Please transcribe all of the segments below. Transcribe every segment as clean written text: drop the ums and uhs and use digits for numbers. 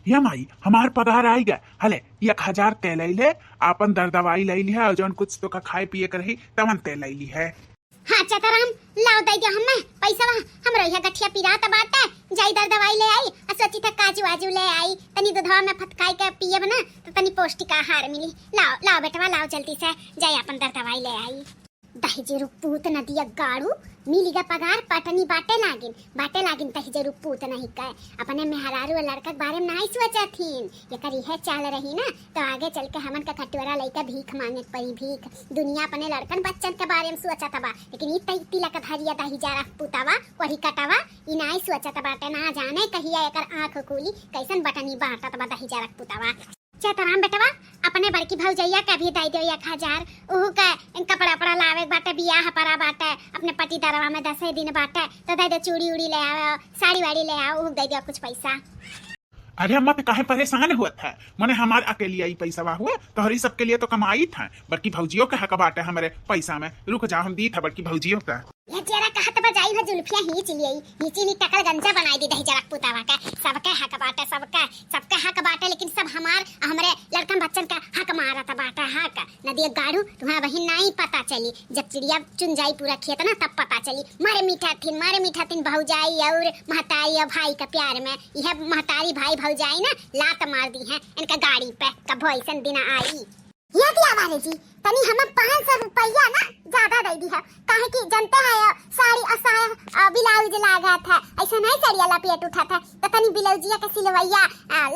ये माई हमार पगार आई गए हले 1000 ते ले ले आपन दर दवाई ले ली है और जौन कुछ तो का खाए पिए कर रही तवन ते ले ली है। हाँ चतराम लाओ दई दियो हमें पैसा हमरा यहाँ गठिया पिरात बाटे जाई दर दवाई ले आई सोची था काजू आजू ले आई तनी दूधवा में फटकाई के पियब ना तो तनी पौष्टिक आहार मिली। लाओ लाओ बेटवा लाओ जल्दी से जाई अपन दर दवाई ले आई। दही रुपूत नदिया गाड़ू मिलीगा पगार पटनी बाटे लागिन तही रुपूत नहीं कहे अपने मेहरारू और लड़का के बारे में नहीं सोचा थीन ये करी है चाल रही ना तो आगे चल के हमन का खटुरा लइका भीख मांगे पड़ी भीख दुनिया अपने लड़कन बच्चन के बारे में सोचा था लेकिन ई तिलक धरिया दही जा पुतावा वही कटावा ई नहीं सोचा था बाटे ना जाने कहिया एकर आंख खुली कैसन बटनी बाटत बा दही जा पुतावा। चतराम बेटवा अपने बड़की भौजैया के भी दे दियो 1000 ओहू के कपड़ा पड़ा लावे बाटे बियाह परा बाटे अपने पति दरवा में 10 दिन बाटे तो दे दे चूड़ी उड़ी ले आओ साड़ी वाड़ी ले आओ ओहू दे दियो कुछ पैसा। अरे अम्मा पे काहे परेशान हुआ था मने हमार अकेली आई पैसा हुआ तो हरी सबके लिए तो कमाई था बड़की भौजियों का हक बाटे हमारे पैसा में रुक जाओ हम दी था बड़की भौजियों का। ये जरा कहत बजाई है जुल्फिया ही चली टकल गंजा बनाई दी दही जरा पुतावा का सबके हक हक बाटे लेकिन सब हमरे लड़कन बच्चन का हक मारा था बाटा हक नदिया गाड़ू तुम्हारा बहन नहीं पता चली जब चिड़िया चुन जाई पूरा खेत ना तब पता चली मारे मीठा थिन भौजाई और महतारी और भाई का प्यार में यह महतारी भाई भौजाई ना लात मार दी है इनका गाड़ी पे कब ऐसा दिन आई। ये दिया वाले जी तनी हमें 500 रुपया ना ज्यादा दे दी है काहे कि जानते हैं साड़ी असा ब्लाउज लागा था ऐसा नहीं साड़ी लपेट उठा था तो तनी ब्लाउजिया के सिलवैया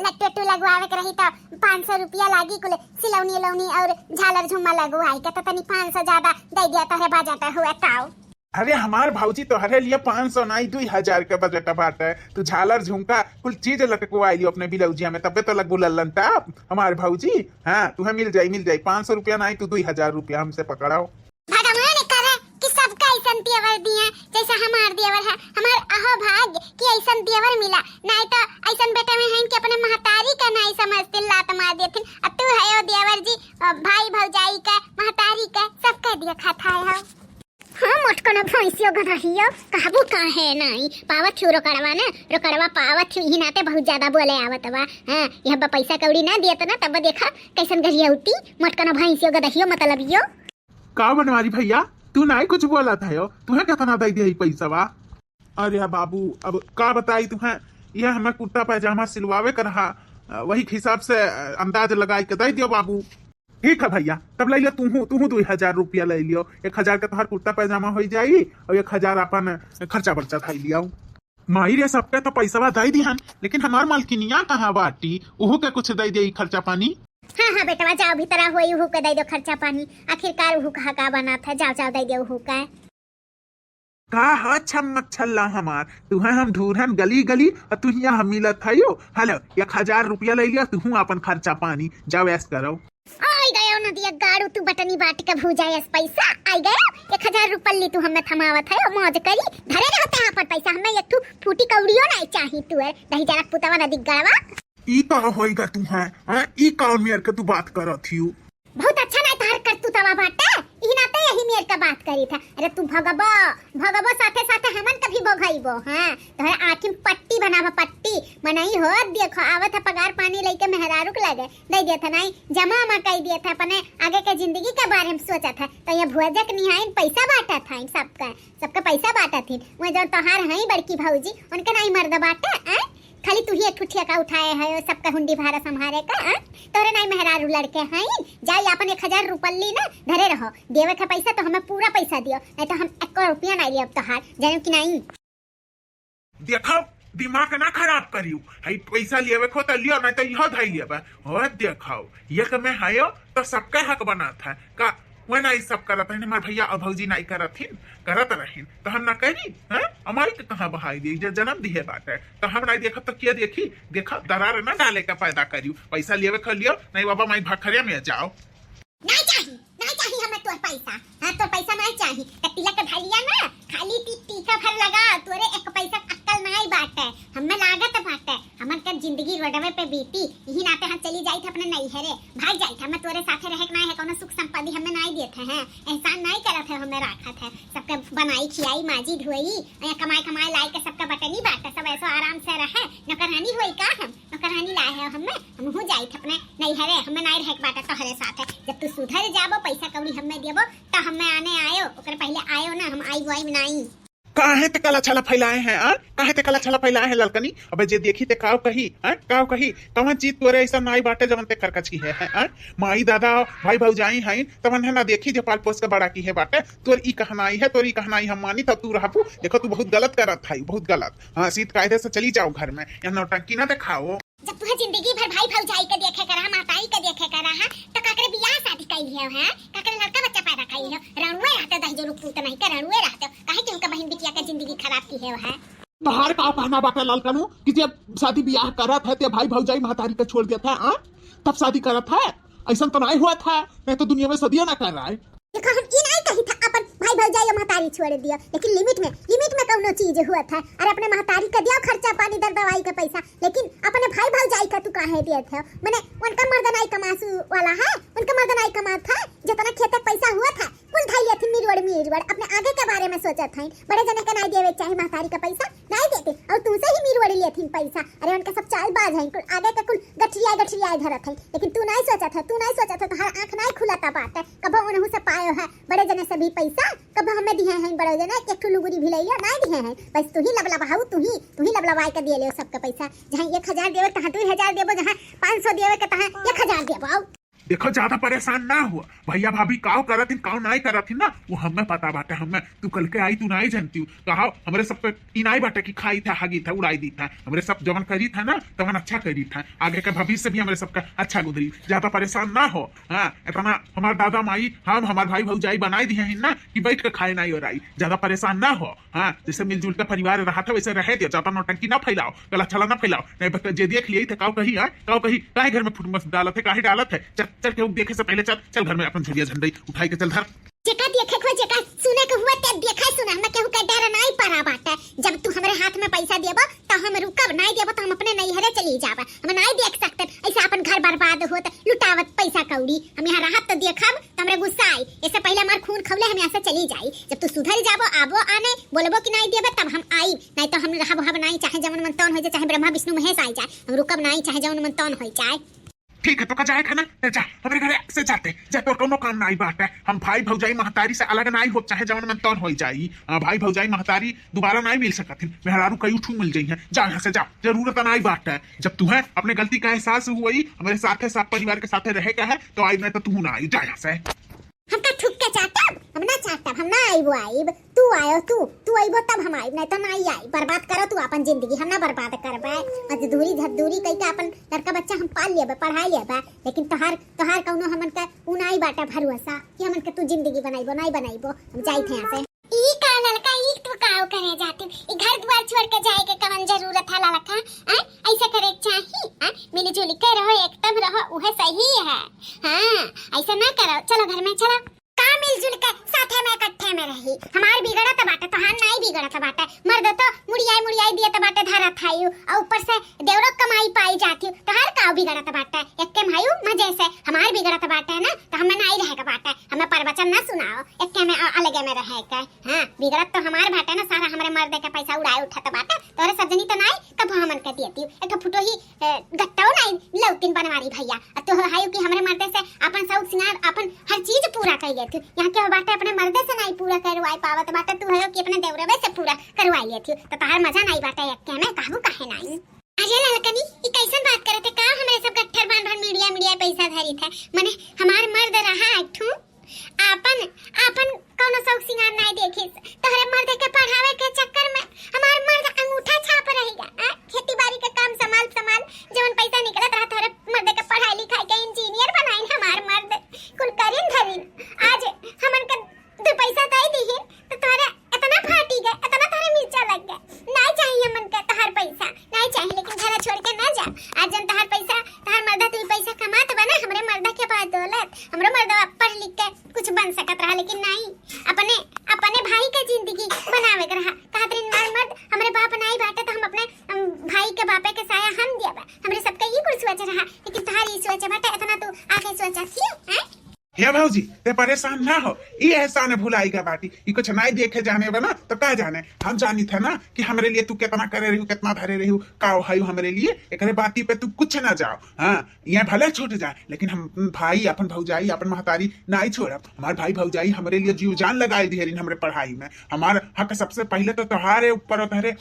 लट्टू लगवावे के रही तो 500 रुपया लागी कुल सिलौनी और झालर झुम्मा लगवाई के तो तनी 500 ज्यादा दे दिया तो है बाजाता हुआ ताऊ। अरे हमार भाऊजी तो हरे लिए 500 नहीं 2000 के बजट बाटे तू झालर झुमका कुल चीज लटकवाई लियो अपने बिलौजिया में तबे तो लगू लल्लन ता हमार भाऊजी। हाँ तुम्हें मिल जाई 500 रुपया नहीं तो 2000 रुपया हमसे पकड़ाओ। भगवान करे कि सबका ऐसन देवर दिए जैसा हमार देवर है हमार अहो भाग्य कि ऐसन देवर मिला नहीं तो ऐसन बेटा में हैं कि अपने महतारी का नहीं समझते लात मार देथिन अब तू है देवर जी भाई भौजाई का महतारी का सबका दिया खाता है। हाँ मोटकना भैंसियो गधहियो कहबो काहे नहीं पावत थियो रोकड़वा पावत थियो ही नाते बहुत ज्यादा बोले आवत बा। हां यह पैसा कौड़ी ना दियत ना तब देखा कैसन गरिया उठी मोटकना भैंसियो गधहियो मतलबियो का बनवारी भैया तू नहीं कुछ बोला था यो तुम्हें कितना दे दिया पैसा बा। अरे बाबू अब का बताई तुम्हें यह हमें कुर्ता पैजामा सिलवावे कर रहा वही हिसाब से अंदाज लगाई के दे दियो बाबू। ठीक है भैया तब ले लियो तू 2000 रुपया ले लियो 1000 का तोहर कुर्ता पैजामा हो जाई और 1000 अपन खर्चा बर्चा थाई लियो। माई रे सबके तो पैसा दे दिहन लेकिन हमार मालकिनिया कहाँ बाटी ओहू के कुछ दे दे खर्चा पानी। हाँ बेटवा जाओ भीतर होई ओहू के दे दो खर्चा पानी आखिरकार ओहू का बना था जाओ दे दो ओहू का हा छमक छल्ला हमार तुम्हें हम ढूंढन गली और तू यहाँ हम मिलत थायो हेलो 1000 रुपया ले लिया तू अपन खर्चा पानी जाओ ऐस करो। आई गयो नदिया गाड़ू तू बटनी बाट के भूजायस पैसा आई गयो 1000 रुपया तू हमें थमावत है मौज करी धरे रहता है पर पैसा हमें एक फूटी कौड़ियो नहीं चाहिए तू है दही जरा पुतावा नदी गड़वा ई का होएगा तू है ई कौन मेर के तू बात करत हियो बहुत अच्छा नहीं तार कर तू तवा बाटे ई नाते यही मेर का बात करी था। अरे तू भगबो साथे हमन कभी भगाईबो। हां तोहरे आँखी में पट्टी बनावा पट्टी मनाई हो देखो आवत है पगार पानी लेके मेहरारू के लगे दे दिया था नहीं जमा कर दिया था अपने आगे के जिंदगी के बारे में सोचा था तो ये भुजक निहाइन पैसा बांटा था इन सबका पैसा बांटा थी वो जो तोहार है बड़की भौजी उनके नहीं मर्द बाटे खाली तू ही एक ठुठिया का उठाए है सबका हुंडी भाड़ा संभारे का तोरे नहीं मेहरारू लड़के हैं जाई अपन 1000 रुपया ना धरे रहो देवे का पैसा तो हमें पूरा पैसा दियो नहीं तो हम 1 रुपया नहीं लियो अब तोहार जानो कि नहीं। देखो दिमाग ना खराब करियो हई पैसा लेवे खो त लियो नहीं तो यह धई लेबे हो देखो ये के मैं हायो तो सबका हक बना था का वो नहीं सब करत है हमार भैया और भौजी नहीं करत रहीन तो हम ना करी हैं हमारी के कहां बहाई दी जन्म दिए बात है तो हम नहीं देखब तो क्या देखा दरार ना डाले का पैदा करियो पैसा लेवे ख लियो नहीं बाबा मैं भखरिया में जाओ नहीं चाहिए हमें तोर पैसा। हां तो पैसा नहीं चाहिए त तिलक भलिया ना खाली टीका भर लगा तोरे एक पैसा अक्कल नहीं बाटे हमें लागत बाटे हमन के जिंदगी रोडवे पे बीती यही नाते हम चली जाई थे अपने नहीं हरे भाग जाई थे हमें तोरे साथे रहे ना है कोनो सुख संपत्ति हमें नहीं देते हैं एहसान नहीं करत है हमें राखत है सबके बनाई खियाई माजी धोई कमाई लाई के सबका बटनी बाटे सब ऐसा आराम से रहे नौकरानी होई का हम नौकरानी लाए है रहे हम हो जाई थे अपने नहीं हरे हमें नहीं रहे बाटे तोहरे साथ है जब तू सुधर जाबो पैसा कौड़ी हमें देबो तो हमें आने आयो ओकर पहले आयो ना हम आई वाई नहीं काहे ते कला छला फैलाए हैं काहे ते कला छला फैलाए हैं ललकनी अबे जे देखी ते काव कही कवन चीज तोरे ऐसा नाई बाटे जवन ते करकची है माई दादा भाई भौजाई हैं तवन है ना देखी जे पाल पोस के बड़ा की है बाटे तोर ई कहनाई है तोर ई कहनाई हम मानी तब तू रहबू देखो तू बहुत गलत करत है बहुत गलत हां सीध कायदे से चली जाओ घर में या नौटंकी ना दिखाओ जब तुह जिंदगी भर भाई भौजाई के देखे करा माताई के देखे करा है तो काकरे बियाह शादी कइली है काकरे लड़का बच्चा पैदा कइली है रणुए रहते दही जो लोग पूत नहीं के रणुए रहते काहे कि उनका बहन बिटिया के जिंदगी खराब की है तोहार का कहना बाटे लालकनू कि जब शादी ब्याह करत है ते भाई भौजाई महतारी के छोड़ देता है तब शादी करत है ऐसा तो नहीं हुआ था नहीं तो दुनिया में सदियों ना कर रहा है देखो हम ई नहीं कही था अपन भाई भौजाई महतारी छोड़ दिया लेकिन लिमिट में कौनो चीज हुआ था अरे अपने महतारी का दिया खर्चा पानी दर दवाई का पैसा लेकिन अपने भाई भौजाई का तू काहे दिया था मैंने उनका मर्दनाई कमासू वाला है उनका मर्दनाई कमा था जितना खेत पैसा हुआ था कुल धाई थी मिरवड़ अपने आगे के बारे में सोचा था बड़े जने का नहीं देवे चाहे महतारी का पैसा नहीं देते और तुमसे ही मिरवड़ लिए थी पैसा अरे उनका सब चाल बाज है कुल आगे का कुल गठरिया धरत है लेकिन तू नहीं सोचा था तो हर आंख नहीं खुलाता बात है कब उन्हों से पायो है बड़े जने से भी पैसा कब हमें दिए हैं बड़े जने एक ठुलू गुरी भी लइया नहीं दिए हैं बस तू ही लबलबाहू तू ही लबलबाई के दिए ले सबका पैसा जहां 1000 देवे तहां 2000 देबो जहां 500 देवे के तहां 1000 देबो देखो ज्यादा परेशान ना हुआ भैया भाभी काव करत काव नहीं करत ना वो हमें पता बाटे हमें तू कल के आई तू नहीं जानती कहा हमरे सब पे इनाई बाटे की खाई था हागी था उड़ाई दी था हमरे सब जवन करी था ना तवन अच्छा करी था आगे के भविष्य भी हमरे सबका अच्छा गुजरी ज्यादा परेशान ना हो हाँ इतना हमारे दादा माई हम हमारे भाई भौजाई बनाई दिए हैं ना कि बैठ के खाए नहीं हो रही ज्यादा परेशान ना हो हाँ जैसे मिलजुल के परिवार रहा था वैसे रह दिया ज्यादा नौटंकी ना फैलाओ गला छला ना फैलाओ नहीं जे देख लिए थे काव कही काहे घर में फुटमस डालत है काहे डालत है चल के देखे से पहले चल घर में अपन झुलिया झंडा उठाई के चल धर जेका देखे को जेका सुने के हुआ ते देखा सुना मैं केहू का डर नहीं पड़ा बाटे जब तू हमरे हाथ में पैसा देबा तो हम रुकब नहीं देबा तो हम अपने नैहरे चली जाबा हम नहीं देख सकते ऐसे अपन घर बर्बाद होत लुटावत पैसा कौड़ी हम यहाँ राहत तो देखब तो हमरे गुस्सा आई इससे पहले हमार खून खौले हम यहाँ से चली जाई जब तू सुधर जाबो आबो आने बोलबो कि नहीं देबे तब हम आई नहीं तो हम रहब नहीं चाहे जवन मन तौन हो जाए चाहे ब्रह्मा विष्णु महेश आई जाए हम रुकब नहीं चाहे जवन मन तौन हो जाए ठीक है तो का जाए खाना जा हमारे घर से जाते जा तो कोनो काम नहीं बात है हम भाई भौजाई महतारी से अलग नहीं हो चाहे जवन मन तौन हो जाई भाई भौजाई महतारी दोबारा नहीं मिल सकती मेहरारू कई उठू मिल गई है जा यहाँ से जा जरूरत नहीं बात है जब तुम्हें अपने गलती का एहसास हुई हमारे साथ सब परिवार के साथ रहे का है तो आई नहीं तो तू ना आई जा यहाँ से हम का ठुक के चाटब हम ना चाटब हम ना आइबो आइब तू आयो तू आइबो तब हम आइब नहीं तो नहीं आई बर्बाद करो तू अपन जिंदगी हम ना बर्बाद करबे मजदूरी धदूरी कई के अपन लड़का बच्चा हम पाल लेबे पढ़ाई लेबे लेकिन तोहार कौनो हमन के उनाई बाटा भरोसा कि हमन के तू जिंदगी बनाइबो नहीं बनाइबो हम जाई थे यहाँ से ई का लड़का ई तू काव करे जाते ई घर द्वार छोड़ के जाए के कवन जरूरत है लड़का ऐसा करे चाहिए मिलजुल के रहो एकदम रहो उहे सही है हां ऐसा ना करो चलो घर में चलो का मिलजुल के साथे में इकट्ठे में रही हमार बिगड़त बाटे तो हम नहीं बिगड़त बाटे मर्द तो मुड़ियाई दिए तो बाटे धरा थायु और ऊपर से देवरो कमाई पाई जाती तो हर का बिगड़त बाटे एक्के मायू मजे से हमार बिगड़त बाटे ना तो हमें नहीं रहेगा बाटे हमें प्रवचन ना सुनाओ एक्के में अलगे में रहे के हां बिगड़त तो हमार बाटे ना सारा हमरे मर्द के पैसा उड़ाए उठत बाटे तोरे सजनी तो नहीं कब हमन के देती एक फुटो ही गट्टाओ नहीं लौतिन बनवारी भैया तो हायु कि हमरे मर्द से अपन शौक सिंगार अपन हर चीज पूरा कर लेती यहाँ के बाटे अपने मर्दे से नहीं पूरा करवाई पावत बाटे तू है कि अपने देवरवे से पूरा करवाई लेती तो तार मजा नहीं बाटे एक्के में काहू काहे नहीं अरे ललकनी ई कैसन बात करते का हमरे सब गट्ठर बांध मीडिया पैसा धरी थे माने हमार मर्द रहा एकठू आपन कोनो शौक सिंगार नहीं देखी तोहरे मर्द के पढ़ावे के चक्कर में हमार मर्द अंगूठा छाप रहेगा खेती बाड़ी के काम संभाल जवन पैसा निकलत रहा तोहरे मर्द के पढ़ाई लिखाई के इंजीनियर बनाई हमार मर्द कुल करिन धरिन आज हमन के दो पैसा दई दीही तो तोहरे इतना फाटी गए इतना तोहरे मिर्चा लग गए नहीं चाहिए मन के तोहर पैसा नहीं चाहिए लेकिन घर छोड़ के ना जा आज जन तोहर पैसा तोहर मर्द तू पैसा कमात बना हमरे मर्द के पास दौलत हमरो मर्द पढ़ लिख के कुछ बन सकत रहा लेकिन नहीं अपने भाई के जिंदगी बनावे के रहा कहतरिन मार मर्द हमरे बाप नहीं बाटे तो हम अपने भाई के बापे के साया हम दिया हमरे सबका ये कुछ सोच रहा लेकिन तुम्हारी सोच बाटे इतना तू आगे सोचा थी हैं हे भौजी ते परेशान ना हो, ये एहसान भुलाई का बाटी, ये कुछ नहीं देखे जाने बना तो क्या जाने, हम जानी थे ना कि हमारे लिए तू कितना करे रही, कितना धरे रही, का भाई हमारे लिए एक बाती पे तू कुछ ना जाओ। हाँ ये भले छूट जाए, लेकिन हम भाई अपन भौजाई अपन महतारी नहीं छोड़ब। हमारे भाई भौजाई हमारे लिए जीव जान लगाई दी हमारे पढ़ाई में। हमारा हक सबसे पहले तो तुम्हारे ऊपर और तुम्हारे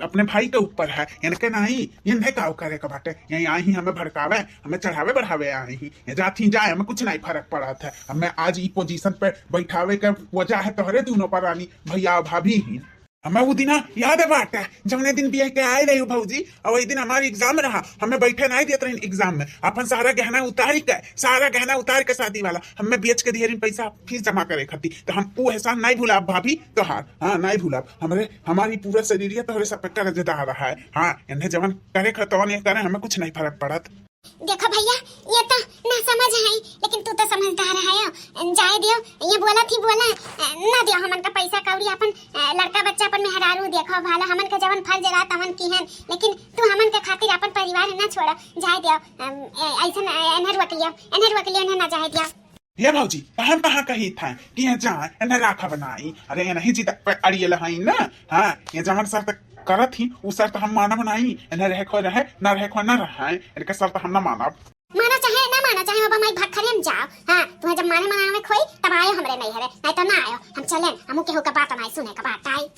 अपने भाई के ऊपर है, इनके नहीं इन्हें का करे का बाटे। यही आई ही हमें भड़कावे, हमें चढ़ावे बढ़ावे आई ही, जाती जाए हमें कुछ नहीं फर्क पड़ा था। हमें आज ई पोजीशन पे बैठावे का वजह है तोहरे दोनों पर रानी भैया भाभी ही। हमें वो दिन याद है बाटा जमने दिन भी के आए रही भौजी, और वही दिन हमारी एग्जाम रहा, हमें बैठे नहीं देते रहे एग्जाम में, अपन सारा गहना उतार के शादी वाला हमें बेच के दिए पैसा फीस जमा करे खाती। तो हम वो एहसान नहीं भूला भाभी तोहार। हाँ नहीं भूला, हमारी पूरा शरीर तोहरे सब पे कर्जदार रहा है। हाँ इन्हें जवन करे खतौन ये करे, हमें कुछ नहीं फर्क पड़त। देखो भैया ये तो ना समझ है, लेकिन तू तो समझदार है, जाए दियो, ये बोला ना दियो हमन का पैसा कौड़ी, अपन लड़का बच्चा अपन मेहरारू देखो भाला, हमन के जवन फर्ज रहा तवन की है, लेकिन तू हमन के खातिर अपन परिवार ना छोड़ा, जाए दियो, ऐसा एनहर वकलियो ने ना जाए दियो। ये भौजी हम कहाँ कही था कि ये जाए इन्हें राखा बनाई, अरे ये नहीं जी तक पे अड़ियल हई ना। हाँ ये जवन शर्त करत ही उस शर्त हम मानब नहीं, इन्हें रहे खो रहे ना रहे खो ना रहे, इनके शर्त हम ना मानब। माना चाहे ना माना चाहे बाबा माई भाग खरे हम जाओ। हाँ तुम्हें जब माने मनाने में खोई तब आयो हमरे नहीं हरे, नहीं तो ना आयो, हम चलें, हमू केहू का बात नहीं सुने का बात आई।